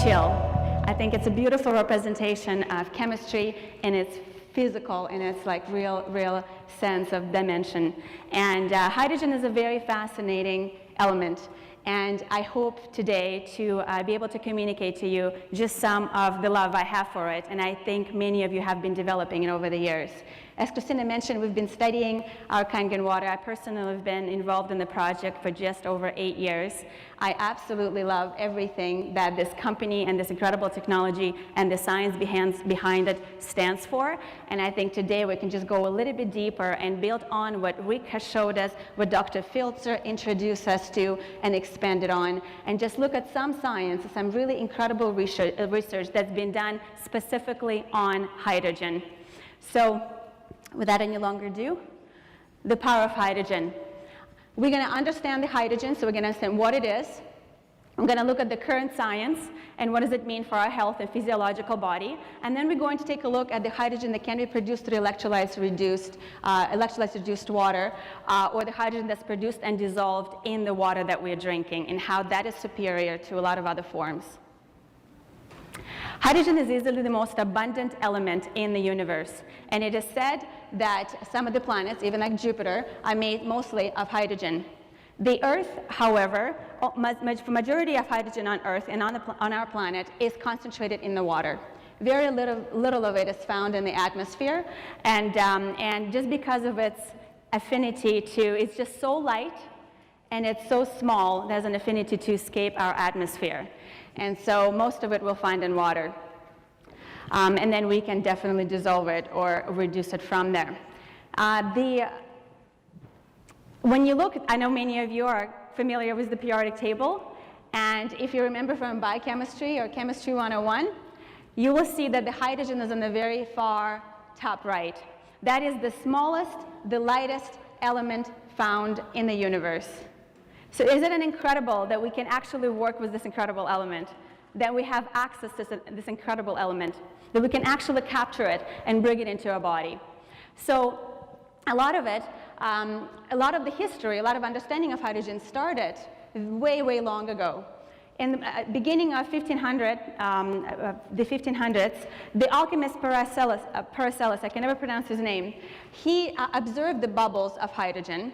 chill. I think it's a beautiful representation of chemistry in its physical, in its like real sense of dimension. And hydrogen is a very fascinating element. And I hope today to be able to communicate to you just some of the love I have for it, and I think many of you have been developing it over the years. As Christina mentioned, we've been studying our Kangen water. I personally have been involved in the project for just over 8 years. I absolutely love everything that this company and this incredible technology and the science behind it stands for. And I think today we can just go a little bit deeper and build on what Rick has showed us, what Dr. 𝓐𝓬𝓽𝓮 introduced us to, and expand it on. And just look at some science, some really incredible research that's been done specifically on hydrogen. So, without any longer ado, the power of hydrogen. We're going to understand the hydrogen, so we're going to understand what it is. I'm going to look at the current science and what does it mean for our health and physiological body. And then we're going to take a look at the hydrogen that can be produced through electrolytes reduced water, or the hydrogen that's produced and dissolved in the water that we're drinking, and how that is superior to a lot of other forms. Hydrogen is easily the most abundant element in the universe, and it is said that some of the planets, even like Jupiter, are made mostly of hydrogen. The Earth, however, the majority of hydrogen on Earth and on our planet is concentrated in the water. Very little of it is found in the atmosphere, and just because of its affinity it's just so light and it's so small, there's an affinity to escape our atmosphere. And so most of it we'll find in water. And then we can definitely dissolve it or reduce it from there. When you look, I know many of you are familiar with the periodic table, and if you remember from biochemistry or chemistry 101, you will see that the hydrogen is on the very far top right. That is the smallest, the lightest element found in the universe. So isn't it incredible that we can actually work with this incredible element, that we have access to this incredible element, that we can actually capture it and bring it into our body? So a lot of it, a lot of the history, a lot of understanding of hydrogen started way, way long ago. In the beginning of the 1500s, the alchemist Paracelsus, I can never pronounce his name, he observed the bubbles of hydrogen.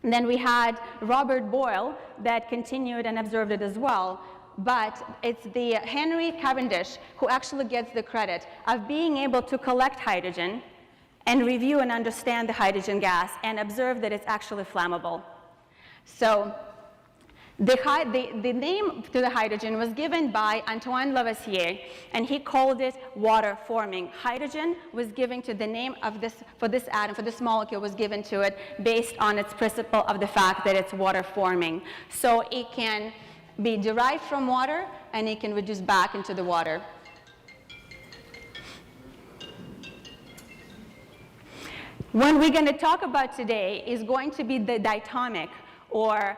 And then we had Robert Boyle that continued and observed it as well. But it's the Henry Cavendish who actually gets the credit of being able to collect hydrogen and review and understand the hydrogen gas and observe that it's actually flammable. So the name to the hydrogen was given by Antoine Lavoisier, and he called it water forming. Hydrogen was given to the name of for this atom, for this molecule was given to it based on its principle of the fact that it's water forming. So it can be derived from water and it can reduce back into the water. What we're going to talk about today is going to be the diatomic or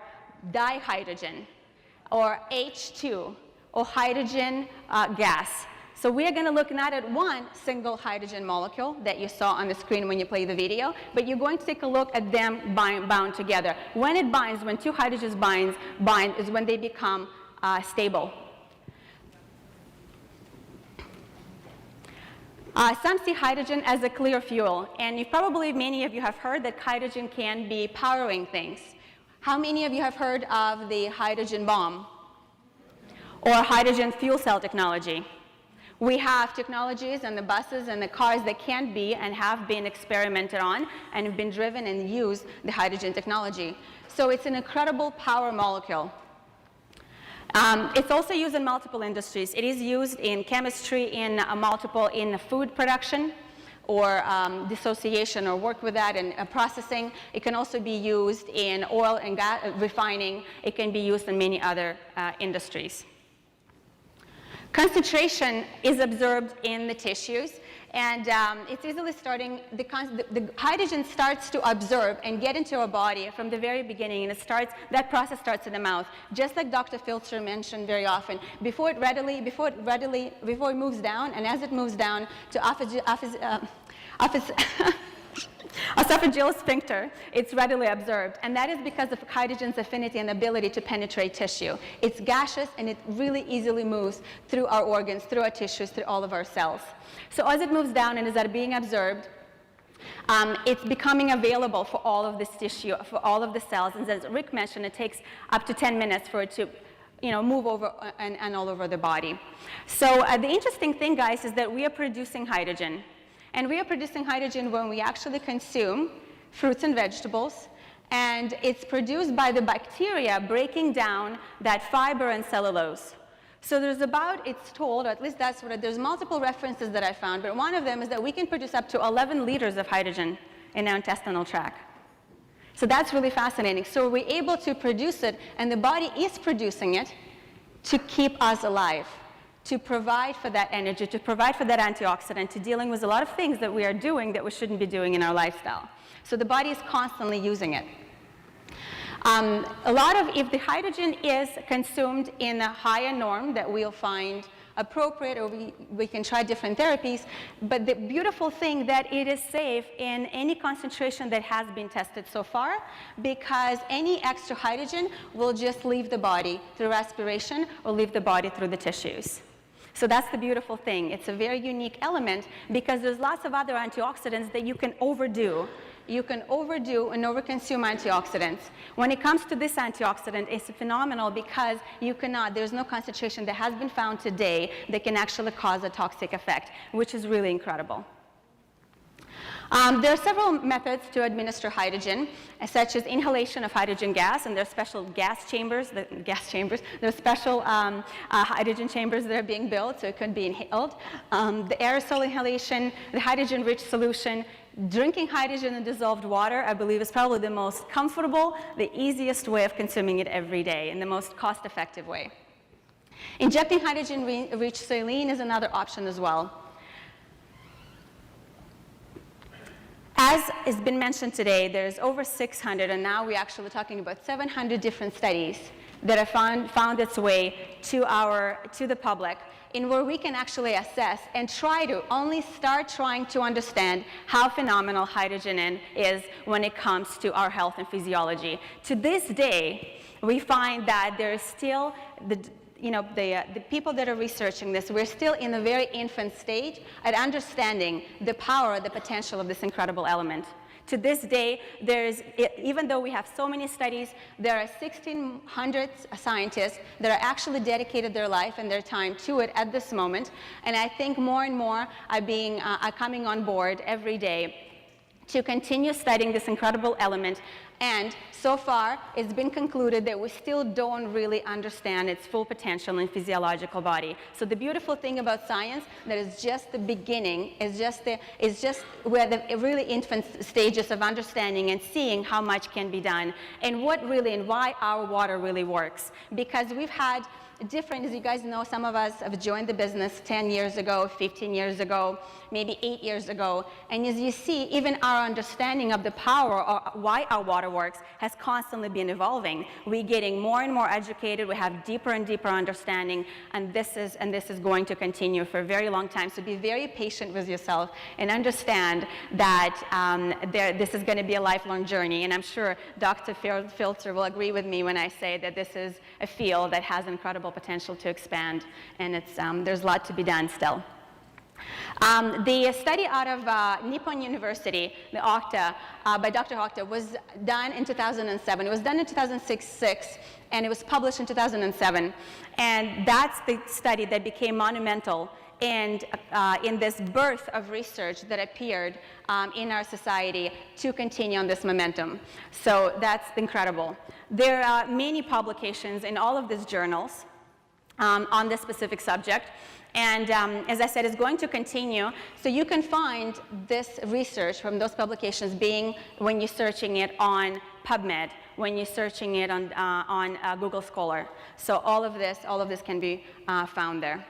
dihydrogen, or H2, or hydrogen gas. So we are going to look not at one single hydrogen molecule that you saw on the screen when you play the video, but you're going to take a look at them bound together. When it binds, when two hydrogens bind is when they become stable. Some see hydrogen as a clear fuel, and many of you have heard that hydrogen can be powering things. How many of you have heard of the hydrogen bomb or hydrogen fuel cell technology? We have technologies and the buses and the cars that can be and have been experimented on and have been driven and use the hydrogen technology. So it's an incredible power molecule. It's also used in multiple industries. It is used in chemistry, in food production, or dissociation, or work with that and processing. It can also be used in oil and gas refining. It can be used in many other industries. Concentration is observed in the tissues, and it's easily starting, the hydrogen starts to absorb and get into our body from the very beginning, and that process starts in the mouth. Just like Dr. 𝓐𝓬𝓽𝓮 mentioned very often, before it moves down, and as it moves down to esophageal sphincter, it's readily observed, and that is because of hydrogen's affinity and ability to penetrate tissue. It's gaseous, and it really easily moves through our organs, through our tissues, through all of our cells. So as it moves down and is being absorbed, it's becoming available for all of this tissue, for all of the cells, and as Rick mentioned, it takes up to 10 minutes for it to move over and all over the body. So the interesting thing, guys, is that we are producing hydrogen. And we are producing hydrogen when we actually consume fruits and vegetables, and it's produced by the bacteria breaking down that fiber and cellulose. So there's it's told, or at least that's what there's multiple references that I found, but one of them is that we can produce up to 11 liters of hydrogen in our intestinal tract. So that's really fascinating. So we're able to produce it, and the body is producing it to keep us alive, to provide for that energy, to provide for that antioxidant, to dealing with a lot of things that we are doing that we shouldn't be doing in our lifestyle. So the body is constantly using it. If the hydrogen is consumed in a higher norm that we'll find appropriate, or we can try different therapies, but the beautiful thing that it is safe in any concentration that has been tested so far, because any extra hydrogen will just leave the body through respiration or leave the body through the tissues. So that's the beautiful thing. It's a very unique element because there's lots of other antioxidants that you can overdo. You can overdo and overconsume antioxidants. When it comes to this antioxidant, it's phenomenal because there's no concentration that has been found today that can actually cause a toxic effect, which is really incredible. There are several methods to administer hydrogen, such as inhalation of hydrogen gas, and there are special gas chambers. There are special hydrogen chambers that are being built, so it can be inhaled. The aerosol inhalation, the hydrogen-rich solution, drinking hydrogen in dissolved water, I believe, is probably the most comfortable, the easiest way of consuming it every day, and the most cost-effective way. Injecting hydrogen-rich saline is another option as well. As has been mentioned today, there's over 600, and now we're actually talking about 700 different studies that have found its way to the public, in where we can actually assess and start trying to understand how phenomenal hydrogen is when it comes to our health and physiology. To this day, we find that there's still the people that are researching this, we're still in a very infant stage at understanding the power, the potential of this incredible element. To this day, even though we have so many studies, there are 1,600 scientists that are actually dedicated their life and their time to it at this moment. And I think more and more are coming on board every day to continue studying this incredible element. And so far, it's been concluded that we still don't really understand its full potential in physiological body. So the beautiful thing about science, that is just the beginning, we're at the really infant stages of understanding and seeing how much can be done, and why our water really works. Because we've had different, as you guys know, some of us have joined the business 10 years ago, 15 years ago, maybe 8 years ago. And as you see, even our understanding of the power or why our water works has constantly been evolving. We're getting more and more educated. We have deeper and deeper understanding. And this is going to continue for a very long time. So be very patient with yourself and understand that this is going to be a lifelong journey. And I'm sure Dr. Filter will agree with me when I say that this is a field that has incredible potential to expand, and there's a lot to be done still. The study out of Nippon University, the 𝓭𝓬, by Dr. 𝓭𝓬, was done in 2007. It was done in 2006, and it was published in 2007. And that's the study that became monumental and in this birth of research that appeared in our society to continue on this momentum. So that's incredible. There are many publications in all of these journals on this specific subject. And as I said, it's going to continue. So you can find this research from those publications when you're searching it on PubMed, when you're searching it on Google Scholar. So all of this can be found there.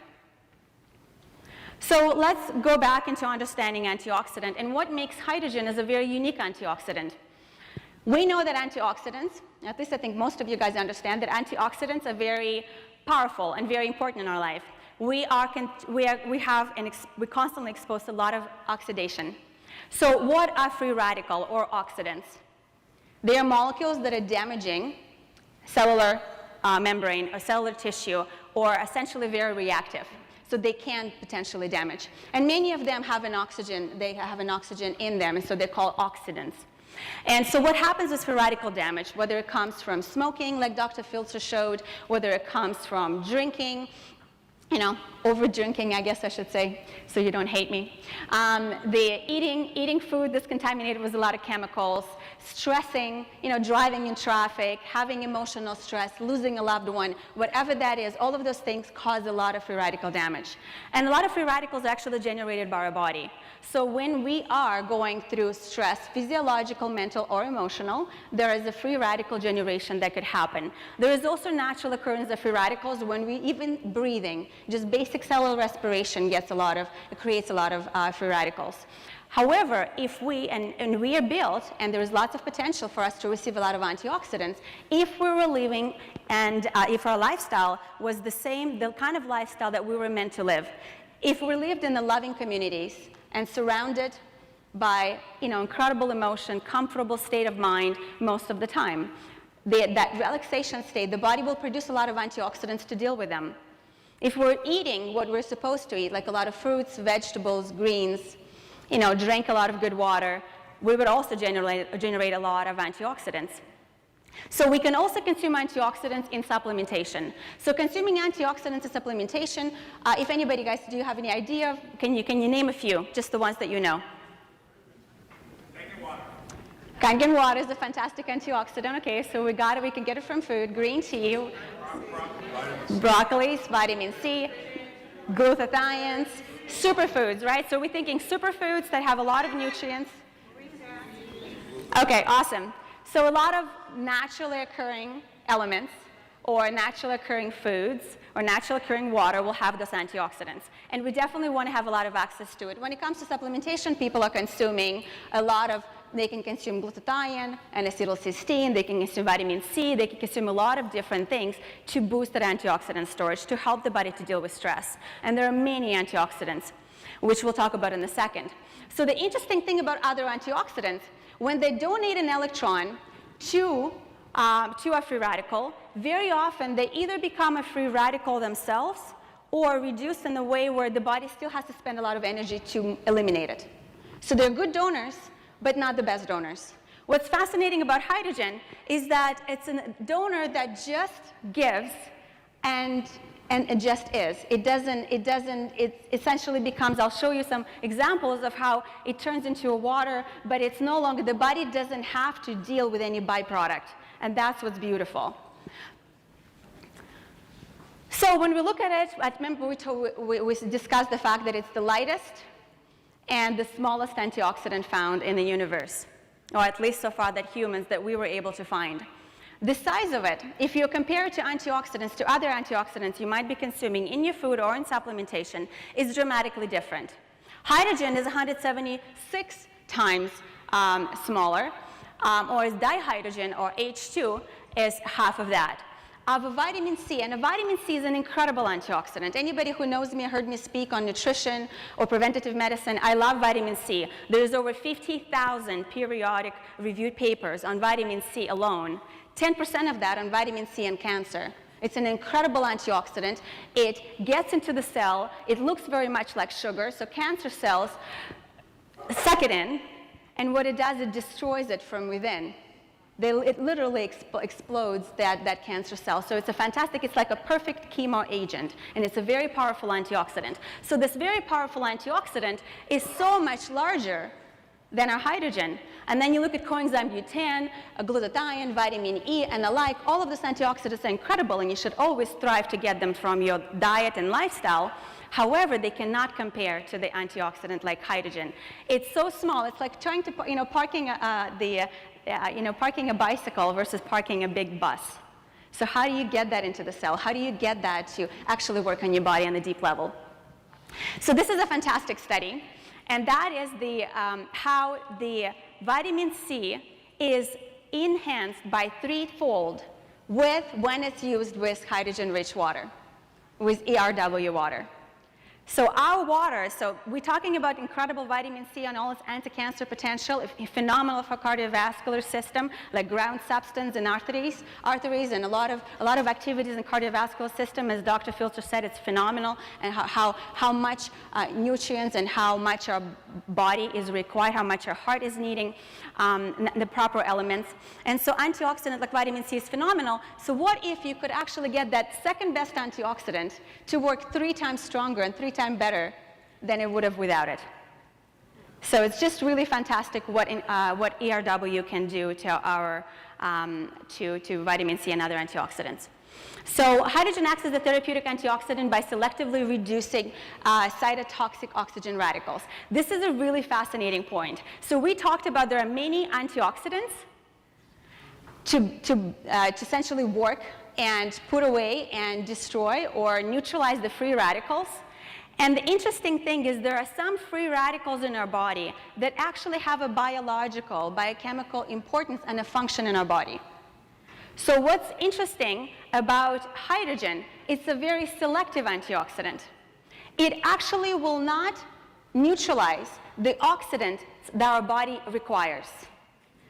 So let's go back into understanding antioxidant and what makes hydrogen as a very unique antioxidant. We know that antioxidants, at least I think most of you guys understand, that antioxidants are very powerful and very important in our life. We're constantly exposed to a lot of oxidation. So what are free radical or oxidants? They are molecules that are damaging cellular membrane or cellular tissue, or essentially very reactive. So they can potentially damage. And many of them have an oxygen, they have an oxygen in them, and so they're called oxidants. And so what happens with free radical damage, whether it comes from smoking, like Dr. Filter showed, whether it comes from drinking, over drinking, I guess I should say, so you don't hate me. The eating food that's contaminated with a lot of chemicals, stressing, driving in traffic, having emotional stress, losing a loved one, whatever that is, all of those things cause a lot of free radical damage. And a lot of free radicals are actually generated by our body. So when we are going through stress, physiological, mental, or emotional, there is a free radical generation that could happen. There is also natural occurrence of free radicals when we even breathing, just basic cellular respiration creates a lot of free radicals. However, if we, and we are built, and there is lots of potential for us to receive a lot of antioxidants, if we were living and if our lifestyle was the kind of lifestyle that we were meant to live, if we lived in the loving communities and surrounded by incredible emotion, comfortable state of mind most of the time, that relaxation state, the body will produce a lot of antioxidants to deal with them. If we're eating what we're supposed to eat, like a lot of fruits, vegetables, greens, drink a lot of good water, we would also generate a lot of antioxidants. So we can also consume antioxidants in supplementation. So consuming antioxidants in supplementation, if anybody, guys, do you have any idea? Can you name a few, just the ones that you know? Kangen water. Kangen water is a fantastic antioxidant. Okay, so we can get it from food. Green tea, broccoli, vitamin C, glutathione, superfoods, right? So we're thinking superfoods that have a lot of nutrients. Okay, awesome. So a lot of naturally occurring elements or naturally occurring foods or naturally occurring water will have those antioxidants. And we definitely want to have a lot of access to it. When it comes to supplementation, people are consuming they can consume glutathione and acetylcysteine, they can consume vitamin C, they can consume a lot of different things to boost that antioxidant storage, to help the body to deal with stress. And there are many antioxidants, which we'll talk about in a second. So the interesting thing about other antioxidants, when they donate an electron to a free radical, very often they either become a free radical themselves or reduce in a way where the body still has to spend a lot of energy to eliminate it. So they're good donors, but not the best donors. What's fascinating about hydrogen is that it's a donor that just gives and it just is. It essentially becomes, I'll show you some examples of how it turns into a water, but it's no longer, the body doesn't have to deal with any byproduct. And that's what's beautiful. So when we look at it, I remember we discussed the fact that it's the lightest and the smallest antioxidant found in the universe, or at least so far that we were able to find. The size of it, if you compare it to antioxidants, to other antioxidants you might be consuming in your food or in supplementation, is dramatically different. Hydrogen is 176 times smaller, or dihydrogen, or H2, is half of that. Of a vitamin C, and a vitamin C is an incredible antioxidant. Anybody who knows me, heard me speak on nutrition or preventative medicine, I love vitamin C. There's over 50,000 periodic reviewed papers on vitamin C alone. 10% of that on vitamin C and cancer. It's an incredible antioxidant. It gets into the cell. It looks very much like sugar, so cancer cells suck it in, and what it does, it destroys it from within. It literally explodes that cancer cell. So it's it's like a perfect chemo agent, and it's a very powerful antioxidant. So this very powerful antioxidant is so much larger than our hydrogen. And then you look at coenzyme Q10, glutathione, vitamin E, and the like. All of these antioxidants are incredible, and you should always strive to get them from your diet and lifestyle. However, they cannot compare to the antioxidant like hydrogen. It's so small. It's like trying to, parking a bicycle versus parking a big bus. So how do you get that into the cell? How do you get that to actually work on your body on a deep level? So this is a fantastic study. And that is how the vitamin C is enhanced by threefold when it's used with hydrogen-rich water, with ERW water. So our water, so we're talking about incredible vitamin C and all its anti-cancer potential, phenomenal for cardiovascular system, like ground substance in arteries, and a lot of activities in cardiovascular system. As Dr. Filter said, it's phenomenal, and how much nutrients and how much our body is required, how much our heart is needing, the proper elements. And so antioxidant like vitamin C is phenomenal. So what if you could actually get that second best antioxidant to work 3 times stronger and 3 times better than it would have without it? So it's just really fantastic what ERW can do to our to vitamin C and other antioxidants. So hydrogen acts as a therapeutic antioxidant by selectively reducing cytotoxic oxygen radicals. This is a really fascinating point. So we talked about there are many antioxidants to essentially work and put away and destroy or neutralize the free radicals. And the interesting thing is there are some free radicals in our body that actually have a biological, biochemical importance and a function in our body. So what's interesting about hydrogen, it's a very selective antioxidant. It actually will not neutralize the oxidants that our body requires.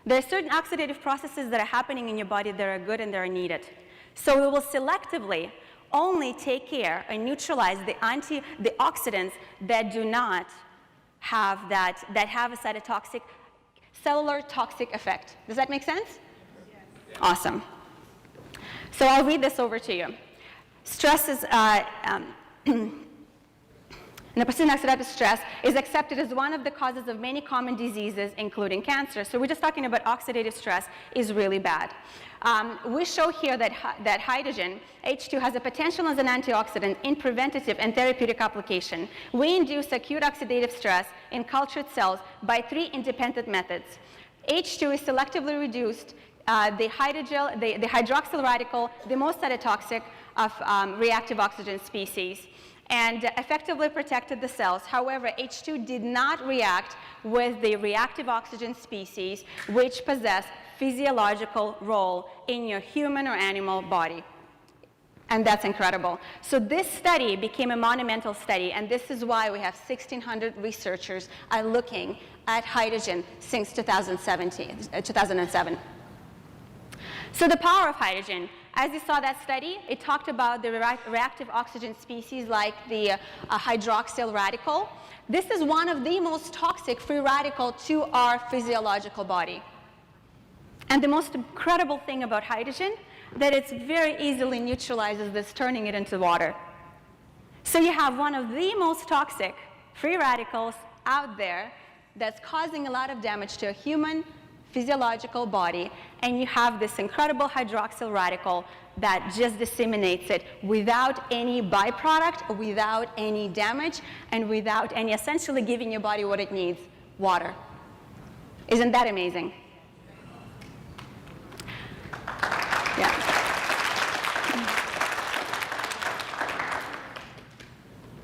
There are certain oxidative processes that are happening in your body that are good and that are needed. So it will selectively only take care and neutralize the oxidants that do not have that have a cytotoxic, cellular toxic effect. Does that make sense? Yes. Awesome. So I'll read this over to you. Stress is, persistent oxidative stress is accepted as one of the causes of many common diseases, including cancer. So we're just talking about oxidative stress is really bad. We show here that hydrogen, H2, has a potential as an antioxidant in preventative and therapeutic application. We induce acute oxidative stress in cultured cells by 3 independent methods. H2 is selectively reduced the hydroxyl radical, the most cytotoxic of reactive oxygen species, and effectively protected the cells. However, H2 did not react with the reactive oxygen species, which possess physiological role in your human or animal body. And that's incredible. So this study became a monumental study, and this is why we have 1,600 researchers are looking at hydrogen since 2007. So the power of hydrogen, as you saw that study, it talked about the reactive oxygen species like the hydroxyl radical. This is one of the most toxic free radical to our physiological body. And the most incredible thing about hydrogen, that it very easily neutralizes this, turning it into water. So you have one of the most toxic free radicals out there that's causing a lot of damage to a human physiological body, and you have this incredible hydroxyl radical that just disseminates it without any byproduct, without any damage, and without any essentially giving your body what it needs, water. Isn't that amazing? Yeah.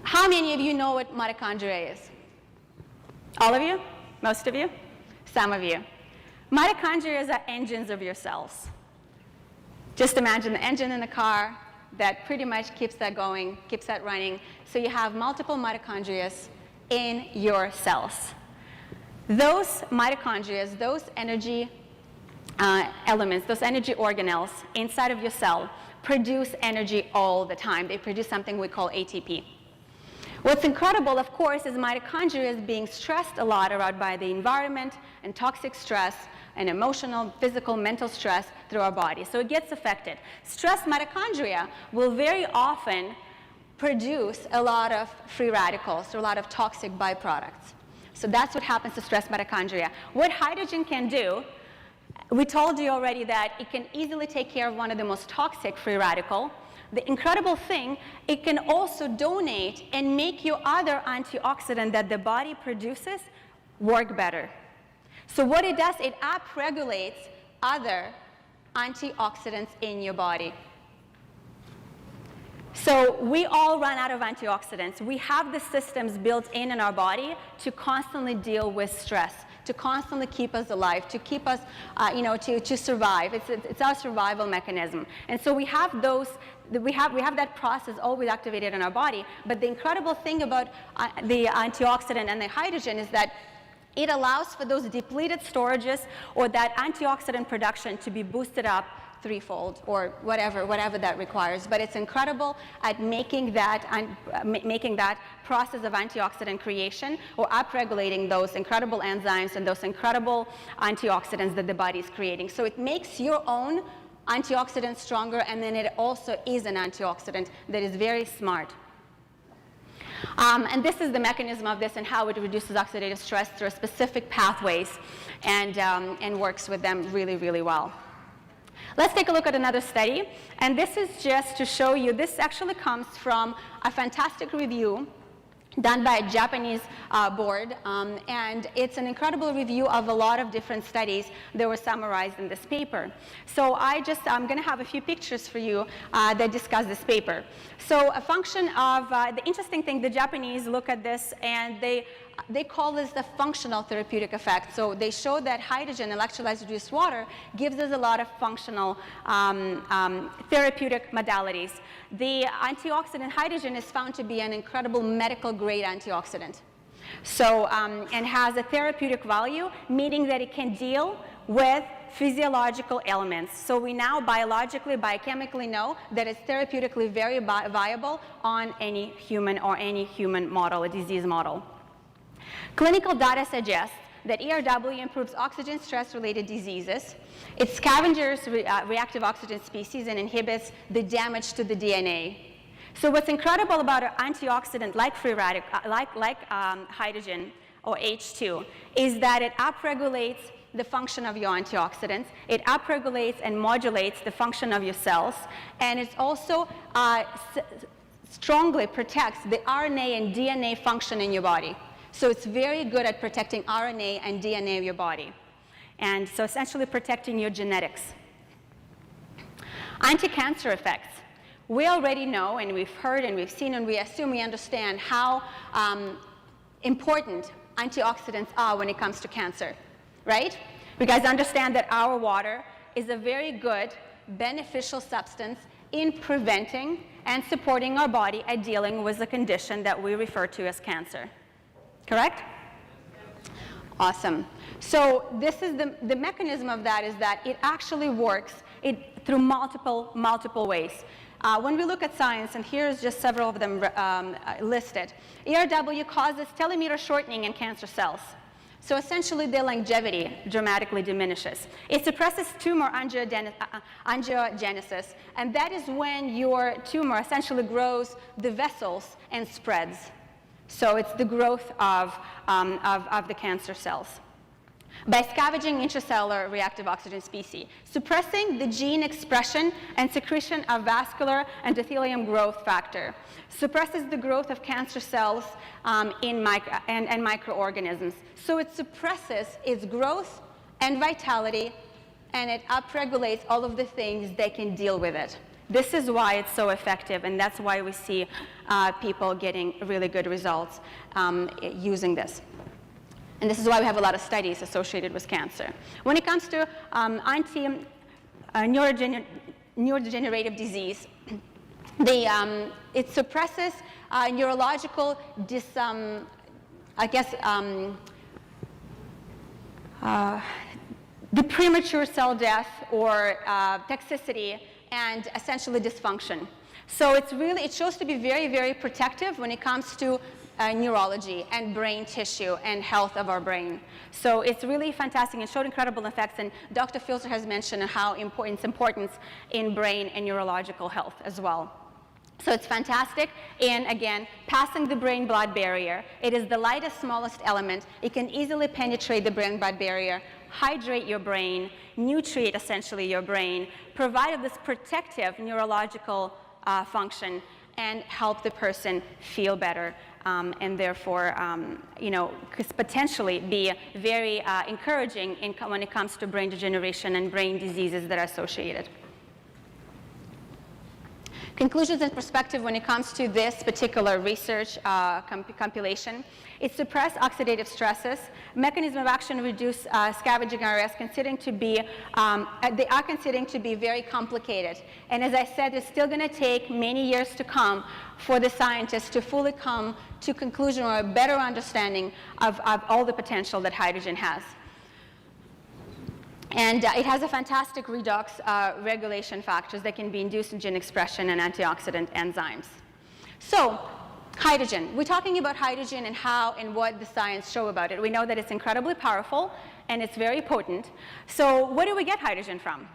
How many of you know what mitochondria is? All of you? Most of you? Some of you. Mitochondria are engines of your cells. Just imagine the engine in a car that pretty much keeps that going, keeps that running. So you have multiple mitochondria in your cells. Those mitochondria, those energy elements, those energy organelles inside of your cell produce energy all the time. They produce something we call ATP. What's incredible, of course, is mitochondria is being stressed a lot around by the environment and toxic stress and emotional, physical, mental stress through our body. So it gets affected. Stressed mitochondria will very often produce a lot of free radicals, or a lot of toxic byproducts. So that's what happens to stressed mitochondria. What hydrogen can do, we told you already that it can easily take care of one of the most toxic free radical. The incredible thing, it can also donate and make your other antioxidant that the body produces work better. So what it does, it upregulates other antioxidants in your body. So we all run out of antioxidants. We have the systems built in our body to constantly deal with stress, to constantly keep us alive, to keep us, to survive. It's our survival mechanism. And so we have those, we have that process always activated in our body. But the incredible thing about the antioxidant and the hydrogen is that it allows for those depleted storages or that antioxidant production to be boosted up threefold or whatever that requires. But it's incredible at making that process of antioxidant creation or upregulating those incredible enzymes and those incredible antioxidants that the body is creating. So it makes your own antioxidant stronger, and then it also is an antioxidant that is very smart. And this is the mechanism of this and how it reduces oxidative stress through specific pathways and works with them really, really well. Let's take a look at another study. And this is just to show you, this actually comes from a fantastic review done by a Japanese board, and it's an incredible review of a lot of different studies that were summarized in this paper. So I'm going to have a few pictures for you that discuss this paper. So a function of, the interesting thing, the Japanese look at this and they call this the functional therapeutic effect. So they show that hydrogen, electrolyzed reduced water, gives us a lot of functional therapeutic modalities. The antioxidant hydrogen is found to be an incredible medical grade antioxidant. So, and has a therapeutic value, meaning that it can deal with physiological ailments. So we now biologically, biochemically know that it's therapeutically very viable on any human or any human model, a disease model. Clinical data suggests that ERW improves oxygen stress-related diseases. It scavengers reactive oxygen species and inhibits the damage to the DNA. So what's incredible about an antioxidant like free radical, hydrogen or H2 is that it upregulates the function of your antioxidants. It upregulates and modulates the function of your cells, and it also strongly protects the RNA and DNA function in your body. So it's very good at protecting RNA and DNA of your body. And so essentially protecting your genetics. Anti-cancer effects. We already know, and we've heard, and we've seen, and we assume we understand how important antioxidants are when it comes to cancer, right? You guys understand that our water is a very good, beneficial substance in preventing and supporting our body at dealing with the condition that we refer to as cancer. Correct? Awesome. So this is the mechanism of that is that it actually works through multiple ways. When we look at science, and here's just several of them listed, ERW causes telomere shortening in cancer cells. So essentially, their longevity dramatically diminishes. It suppresses tumor angiogenesis, and that is when your tumor essentially grows the vessels and spreads. So it's the growth of the cancer cells. By scavenging intracellular reactive oxygen species, suppressing the gene expression and secretion of vascular endothelium growth factor, suppresses the growth of cancer cells and microorganisms. So it suppresses its growth and vitality, and it upregulates all of the things that can deal with it. This is why it's so effective, and that's why we see people getting really good results using this. And this is why we have a lot of studies associated with cancer. When it comes to neurodegenerative disease, it suppresses neurological the premature cell death or toxicity and essentially dysfunction. So it shows to be very, very protective when it comes to neurology and brain tissue and health of our brain. So it's really fantastic and showed incredible effects, and Dr. Filzer has mentioned how its importance in brain and neurological health as well. So it's fantastic in, again, passing the brain-blood barrier. It is the lightest, smallest element. It can easily penetrate the brain-blood barrier, hydrate your brain, nutrient essentially your brain, provide this protective neurological function, and help the person feel better, and therefore, could potentially be very encouraging when it comes to brain degeneration and brain diseases that are associated. Conclusions and perspective when it comes to this particular research compilation. It suppressed oxidative stresses. Mechanism of action reduce scavenging areas, considering to be, they are considering to be very complicated. And as I said, it's still going to take many years to come for the scientists to fully come to conclusion or a better understanding of all the potential that hydrogen has. And it has a fantastic redox regulation factors that can be induced in gene expression and antioxidant enzymes. So, hydrogen. We're talking about hydrogen and how and what the science show about it. We know that it's incredibly powerful and it's very potent. So where do we get hydrogen from?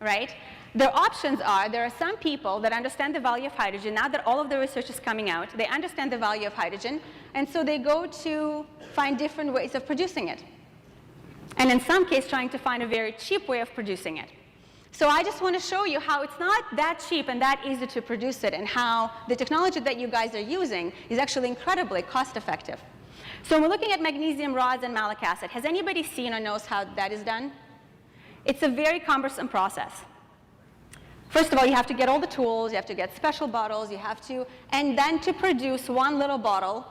Right? Their options are, there are some people that understand the value of hydrogen. Now that all of the research is coming out, they understand the value of hydrogen, and so they go to find different ways of producing it. And in some cases, trying to find a very cheap way of producing it. So I just want to show you how it's not that cheap and that easy to produce it, and how the technology that you guys are using is actually incredibly cost effective. So we're looking at magnesium rods and malic acid. Has anybody seen or knows how that is done? It's a very cumbersome process. First of all, you have to get all the tools, you have to get special bottles, you have to, and then to produce one little bottle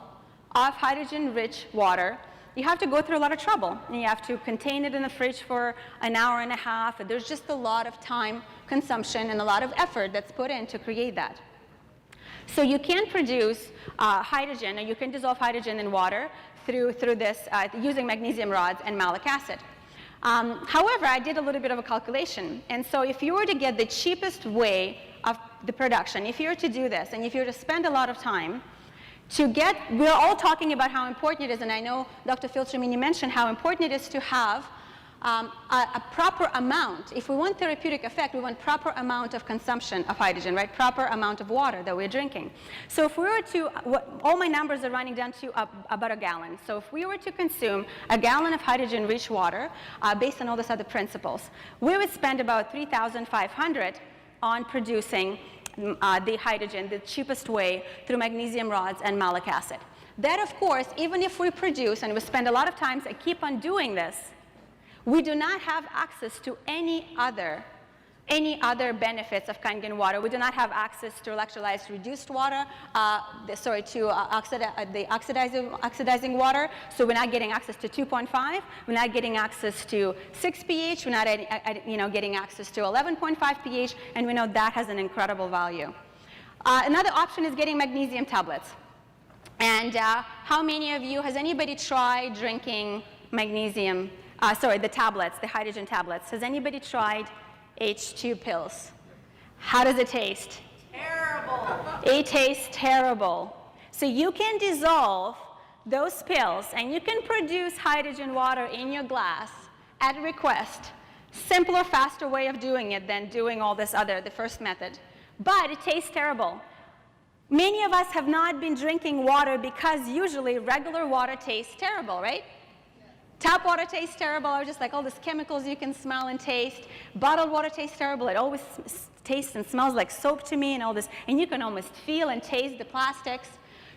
of hydrogen-rich water, you have to go through a lot of trouble. And you have to contain it in the fridge for an hour and a half. And there's just a lot of time consumption and a lot of effort that's put in to create that. So you can produce hydrogen, or you can dissolve hydrogen in water through this using magnesium rods and malic acid. However, I did a little bit of a calculation. And so if you were to get the cheapest way of the production, if you were to do this, and if you were to spend a lot of time, we're all talking about how important it is, and I know Dr. 𝓐𝓬𝓽𝓮 mentioned how important it is to have a proper amount. If we want therapeutic effect, we want proper amount of consumption of hydrogen, right? Proper amount of water that we're drinking. So if we were to, all my numbers are running down to about a gallon. So if we were to consume a gallon of hydrogen-rich water, based on all these other principles, we would spend about 3,500 on producing the hydrogen, the cheapest way, through magnesium rods and malic acid. That, of course, even if we produce, and we spend a lot of time and keep on doing this, we do not have access to any other benefits of Kangen water. We do not have access to electrolyzed reduced water, the oxidizing water. So we're not getting access to 2.5. We're not getting access to 6 pH. We're not getting access to 11.5 pH. And we know that has an incredible value. Another option is getting magnesium tablets. And how many of you, has anybody tried drinking magnesium, the tablets, the hydrogen tablets? Has anybody tried H2 pills? How does it taste? Terrible. It tastes terrible. So you can dissolve those pills and you can produce hydrogen water in your glass at request. Simpler, faster way of doing it than doing all this other, the first method. But it tastes terrible. Many of us have not been drinking water because usually regular water tastes terrible, right? Tap water tastes terrible, or just like all these chemicals you can smell and taste. Bottled water tastes terrible. It always tastes and smells like soap to me and all this. And you can almost feel and taste the plastics.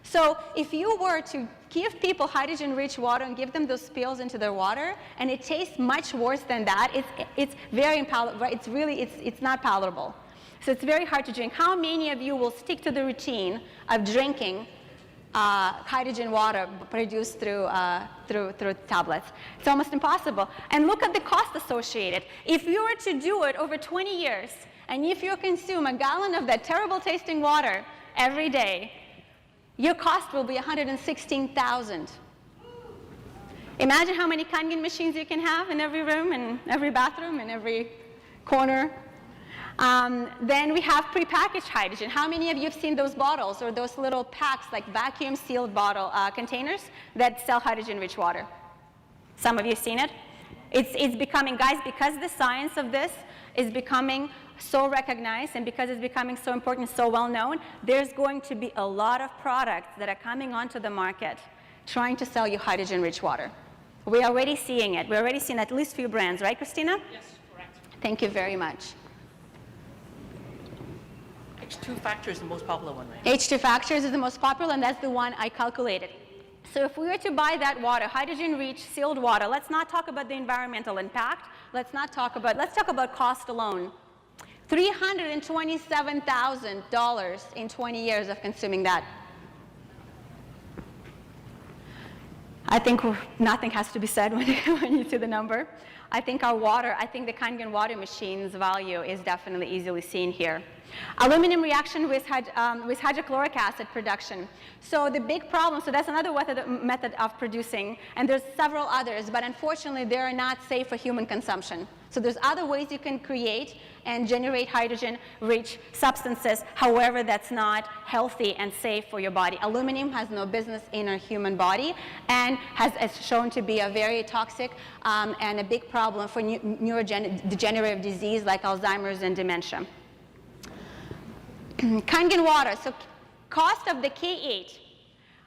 So if you were to give people hydrogen-rich water and give them those pills into their water, and it tastes much worse than that, it's very unpalatable. It's not palatable. So it's very hard to drink. How many of you will stick to the routine of drinking hydrogen water produced through tablets? It's almost impossible. And look at the cost associated. If you were to do it over 20 years, and if you consume a gallon of that terrible tasting water every day, your cost will be $116,000. Imagine how many Kangen machines you can have in every room, and every bathroom, and every corner. Then we have prepackaged hydrogen. How many of you have seen those bottles or those little packs, like vacuum-sealed bottle containers that sell hydrogen-rich water? Some of you have seen it. It's becoming, guys, because the science of this is becoming so recognized, and because it's becoming so important, so well known, there's going to be a lot of products that are coming onto the market trying to sell you hydrogen-rich water. We're already seeing it. We're already seeing at least a few brands, right, Christina? Yes, correct. Thank you very much. H2 factor is the most popular one, right? H2 factors is the most popular, and that's the one I calculated. So if we were to buy that water, hydrogen-rich sealed water, let's not talk about the environmental impact. Let's talk about cost alone. $327,000 in 20 years of consuming that. I think nothing has to be said when you see the number. I think our water, I think the Kangen water machine's value is definitely easily seen here. Aluminum reaction with hydrochloric acid production. So the big problem, so that's another method of producing, and there's several others, but unfortunately they are not safe for human consumption. So there's other ways you can create and generate hydrogen-rich substances. However, that's not healthy and safe for your body. Aluminum has no business in our human body and is shown to be a very toxic and a big problem for neurodegenerative disease like Alzheimer's and dementia. Kangen water, so cost of the K8.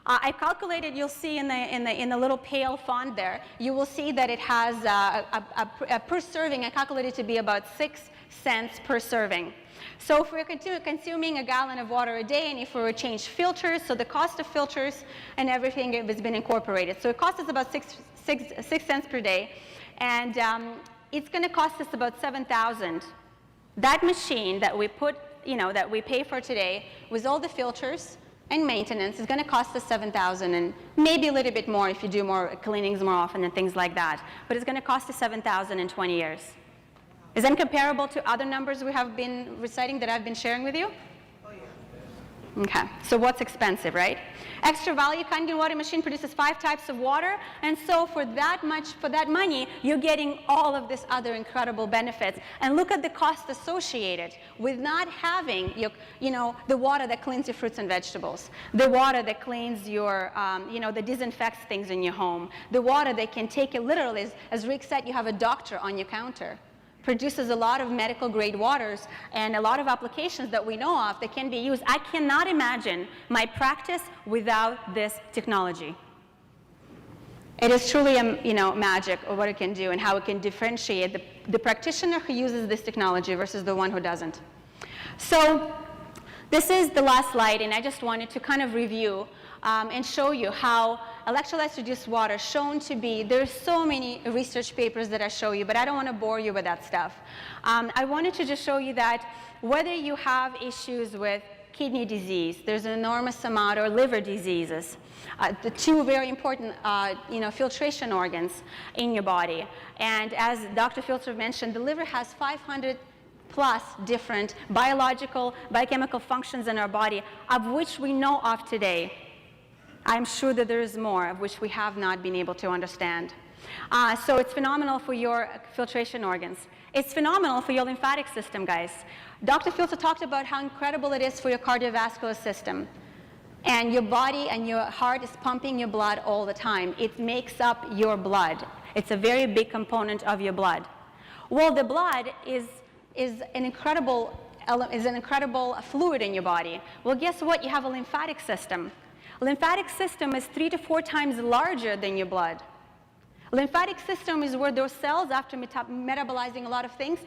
I calculated, you'll see in the little pale font there, you will see that it has a per serving, I calculated to be about 6 cents per serving. So if we're consuming a gallon of water a day, and if we were to change filters, so the cost of filters and everything has been incorporated. So it costs us about 6 cents per day, and it's going to cost us about $7,000. That machine that we put, that we pay for today, with all the filters and maintenance, is going to cost us $7,000, and maybe a little bit more if you do more cleanings more often and things like that. But it's going to cost us $7,000 in 20 years. Is that comparable to other numbers we have been reciting that I've been sharing with you? Oh, yeah. Okay, so what's expensive, right? Extra value, Kangen water machine produces 5 types of water, and so for that money, you're getting all of this other incredible benefits. And look at the cost associated with not having the water that cleans your fruits and vegetables, the water that cleans your, that disinfects things in your home, the water that can take it literally, as Rick said, you have a doctor on your counter. Produces a lot of medical grade waters and a lot of applications that we know of that can be used. I cannot imagine my practice without this technology. It is truly magic of what it can do and how it can differentiate the practitioner who uses this technology versus the one who doesn't. So this is the last slide, and I just wanted to kind of review and show you how electrolytes reduced water shown to be, there's so many research papers that I show you, but I don't want to bore you with that stuff. I wanted to just show you that whether you have issues with kidney disease, there's an enormous amount, or liver diseases, the two very important filtration organs in your body. And as Dr. Filter mentioned, the liver has 500 plus different biological, biochemical functions in our body, of which we know of today. I'm sure that there is more of which we have not been able to understand. So it's phenomenal for your filtration organs. It's phenomenal for your lymphatic system, guys. Dr. Filter talked about how incredible it is for your cardiovascular system. And your body and your heart is pumping your blood all the time. It makes up your blood. It's a very big component of your blood. Well, the blood is an incredible fluid in your body. Well, guess what? You have a lymphatic system. Lymphatic system is 3 to 4 times larger than your blood. Lymphatic system is where those cells, after metabolizing a lot of things,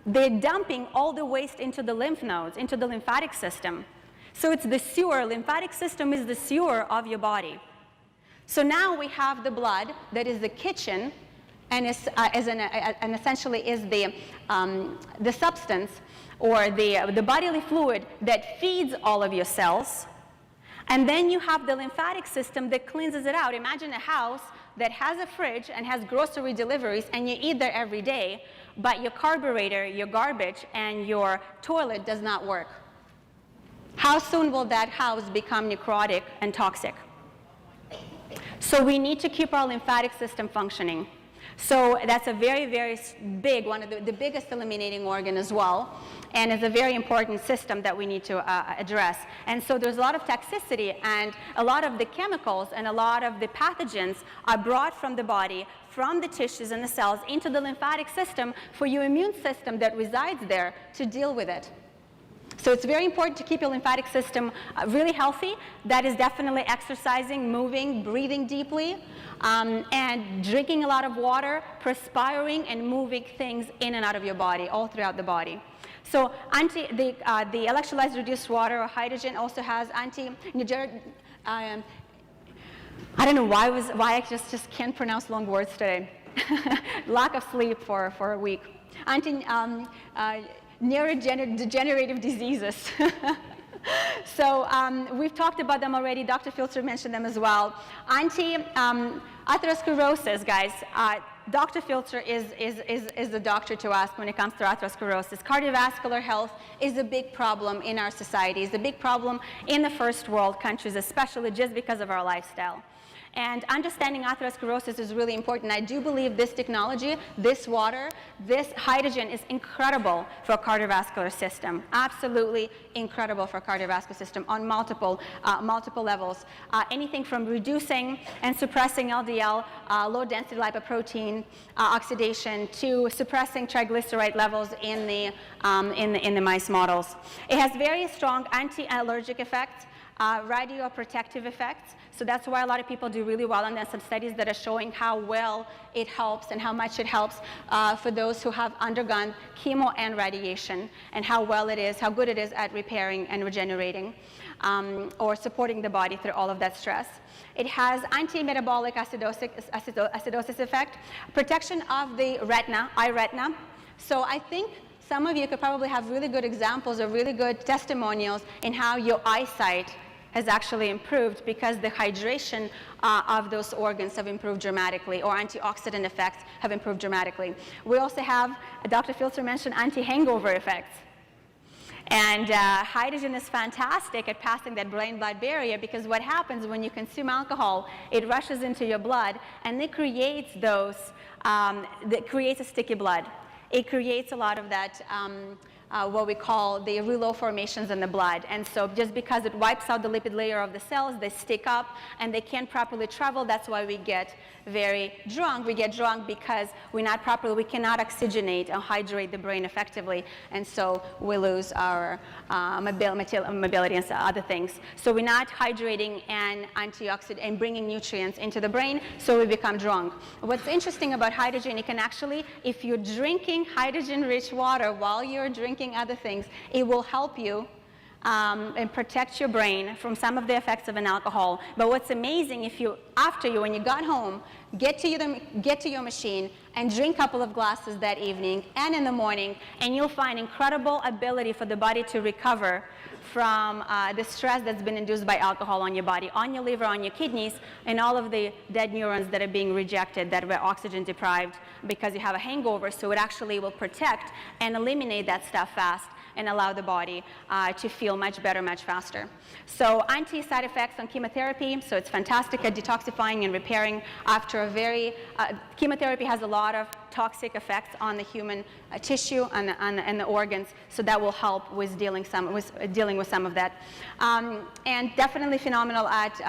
they're dumping all the waste into the lymph nodes, into the lymphatic system. So it's the sewer. Lymphatic system is the sewer of your body. So now we have the blood that is the kitchen, and essentially is the substance or the bodily fluid that feeds all of your cells. And then you have the lymphatic system that cleanses it out. Imagine a house that has a fridge and has grocery deliveries, and you eat there every day, but your carburetor, your garbage, and your toilet does not work. How soon will that house become necrotic and toxic? So we need to keep our lymphatic system functioning. So that's a very, very big, one of the biggest eliminating organ as well, and it's a very important system that we need to address. And so there's a lot of toxicity, and a lot of the chemicals and a lot of the pathogens are brought from the body, from the tissues and the cells into the lymphatic system for your immune system that resides there to deal with it. So it's very important to keep your lymphatic system really healthy. That is definitely exercising, moving, breathing deeply, and drinking a lot of water, perspiring, and moving things in and out of your body, all throughout the body. So the electrolytes reduced water, or hydrogen, also has I don't know why I just can't pronounce long words today. Lack of sleep for a week. neurodegenerative diseases. So we've talked about them already. Dr. Filter mentioned them as well. Atherosclerosis, guys. Dr. Filter is the doctor to ask when it comes to atherosclerosis. Cardiovascular health is a big problem in our society. It's a big problem in the first world countries, especially just because of our lifestyle. And understanding atherosclerosis is really important. I do believe this technology, this water, this hydrogen is incredible for a cardiovascular system. Absolutely incredible for a cardiovascular system on multiple levels. Anything from reducing and suppressing LDL, low-density lipoprotein oxidation, to suppressing triglyceride levels in the mice models. It has very strong anti-allergic effects, radioprotective effects. So that's why a lot of people do really well, and there's some studies that are showing how well it helps and how much it helps for those who have undergone chemo and radiation, and how well it is, how good it is at repairing and regenerating or supporting the body through all of that stress. It has anti-metabolic acidosis effect, protection of the retina, eye retina. So I think some of you could probably have really good examples or really good testimonials in how your eyesight has actually improved because the hydration of those organs have improved dramatically, or antioxidant effects have improved dramatically. We also have, Dr. Filter mentioned, anti-hangover effects. And hydrogen is fantastic at passing that brain-blood barrier, because what happens when you consume alcohol, it rushes into your blood, and it creates a sticky blood. It creates a lot of that what we call the rouleau formations in the blood. And so just because it wipes out the lipid layer of the cells, they stick up and they can't properly travel. That's why we get very drunk. We get drunk because we cannot oxygenate or hydrate the brain effectively. And so we lose our mobility and other things. So we're not hydrating and antioxidant and bringing nutrients into the brain, so we become drunk. What's interesting about hydrogen, it can actually, if you're drinking hydrogen-rich water while you're drinking other things, it will help you and protect your brain from some of the effects of an alcohol. But what's amazing, when you got home, get to your machine and drink a couple of glasses that evening and in the morning, and you'll find incredible ability for the body to recover from the stress that's been induced by alcohol on your body, on your liver, on your kidneys, and all of the dead neurons that are being rejected, that were oxygen deprived because you have a hangover. So it actually will protect and eliminate that stuff fast and allow the body to feel much better, much faster. So anti-side effects on chemotherapy, so it's fantastic at detoxifying and repairing after chemotherapy has a lot of toxic effects on the human tissue and the organs, so that will help with dealing with some of that. And definitely phenomenal at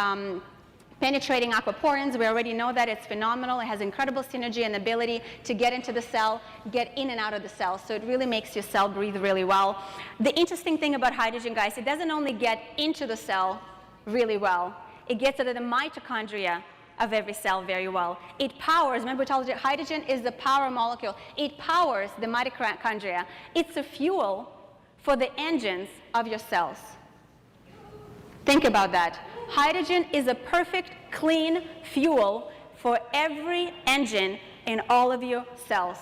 penetrating aquaporins. We already know that it's phenomenal. It has incredible synergy and ability to get into the cell, get in and out of the cell. So it really makes your cell breathe really well. The interesting thing about hydrogen, guys, it doesn't only get into the cell really well, it gets into the mitochondria of every cell very well. It powers, remember we told you, hydrogen is the power molecule. It powers the mitochondria. It's a fuel for the engines of your cells. Think about that. Hydrogen is a perfect, clean fuel for every engine in all of your cells.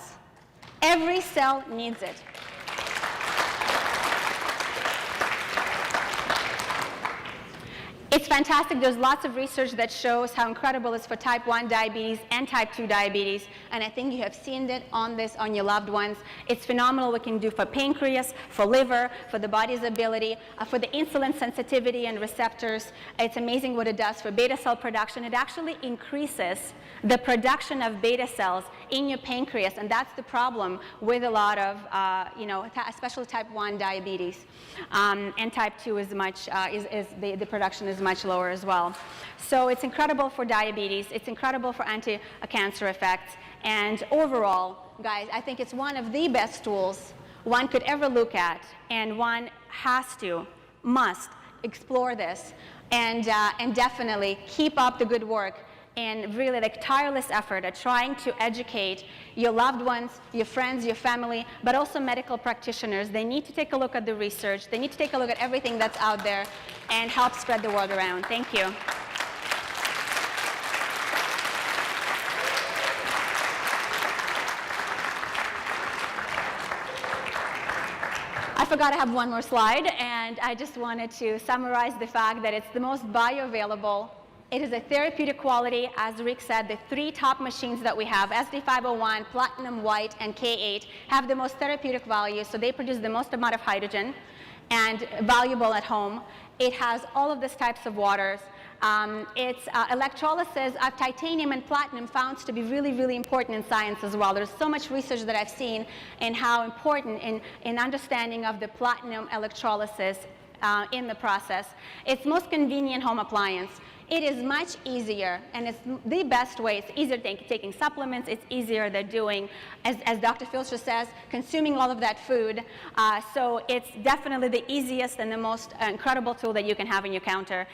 Every cell needs it. It's fantastic. There's lots of research that shows how incredible it is for type 1 diabetes and type 2 diabetes, and I think you have seen it on your loved ones. It's phenomenal what it can do for pancreas, for liver, for the body's ability, for the insulin sensitivity and receptors. It's amazing what it does for beta cell production. It actually increases the production of beta cells in your pancreas, and that's the problem with a lot of, especially type 1 diabetes. And type 2 is the production is much lower as well. So it's incredible for diabetes. It's incredible for anti-cancer effects. And overall, guys, I think it's one of the best tools one could ever look at, and one must explore this, and definitely keep up the good work and really tireless effort at trying to educate your loved ones, your friends, your family, but also medical practitioners. They need to take a look at the research. They need to take a look at everything that's out there and help spread the word around. Thank you. forgot I have one more slide, and I just wanted to summarize the fact that it's the most bioavailable. It is a therapeutic quality. As Rick said, the 3 top machines that we have, SD501, Platinum White, and K8, have the most therapeutic value, so they produce the most amount of hydrogen and valuable at home. It has all of these types of waters. Its electrolysis of titanium and platinum found to be really, really important in science as well. There's so much research that I've seen in how important in understanding of the platinum electrolysis in the process. It's most convenient home appliance. It is much easier, and it's the best way. It's easier than taking supplements. It's easier than doing, as Dr. Filcher says, consuming all of that food. So it's definitely the easiest and the most incredible tool that you can have in your counter.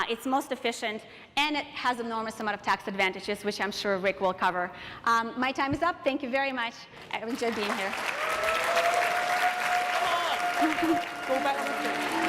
It's most efficient, and it has an enormous amount of tax advantages, which I'm sure Rick will cover. My time is up. Thank you very much. I've enjoyed being here. Come on. Go back on the stage.